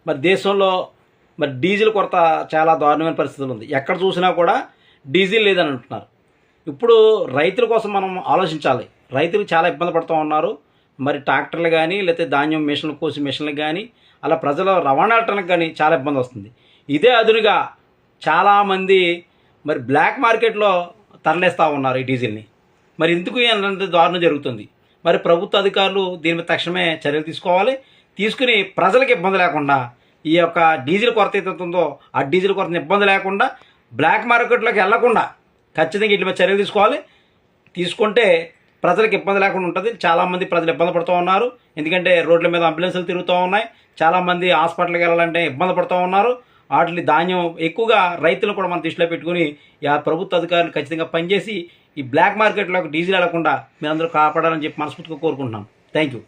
మరి దేశంలో మరి డీజిల్ కొరత చాలా దారుణమైన పరిస్థితులు ఉంది. ఎక్కడ చూసినా కూడా డీజిల్ లేదని అంటున్నారు. ఇప్పుడు రైతుల కోసం మనం ఆలోచించాలి. రైతులు చాలా ఇబ్బంది పడుతూ ఉన్నారు. మరి ట్రాక్టర్లు కానీ లేకపోతే ధాన్యం మిషన్లు కోసి మిషన్లకు కానీ అలా ప్రజల రవాణా వెళ్ళటానికి కానీ చాలా ఇబ్బంది వస్తుంది. ఇదే అదునుగా చాలామంది మరి బ్లాక్ మార్కెట్లో తరలిస్తూ ఉన్నారు ఈ డీజిల్ని. మరి ఎందుకు ఎంత దారుణం జరుగుతుంది? మరి ప్రభుత్వ అధికారులు దీని మీద తక్షణమే చర్యలు తీసుకోవాలి. తీసుకుని ప్రజలకు ఇబ్బంది లేకుండా ఈ యొక్క డీజిల్ కొరత ఏదైతుందో ఆ డీజిల్ కొరత ఇబ్బంది లేకుండా బ్లాక్ మార్కెట్లోకి వెళ్లకుండా ఖచ్చితంగా వీటి మీద చర్యలు తీసుకోవాలి. తీసుకుంటే ప్రజలకు ఇబ్బంది లేకుండా ఉంటుంది. చాలామంది ప్రజలు ఇబ్బంది పడుతూ ఉన్నారు. ఎందుకంటే రోడ్ల మీద అంబులెన్సులు తిరుగుతూ ఉన్నాయి. చాలామంది హాస్పిటల్కి వెళ్ళాలంటే ఇబ్బంది పడుతూ ఉన్నారు. వాటి ధాన్యం ఎక్కువగా రైతులు కూడా మన దృష్టిలో పెట్టుకుని ప్రభుత్వ అధికారులు ఖచ్చితంగా పనిచేసి ఈ బ్లాక్ మార్కెట్లోకి డీజిల్ వెళ్లకుండా మీరందరూ కాపాడాలని చెప్పి మనస్ఫూర్తిగా కోరుకుంటున్నాం. Thank you.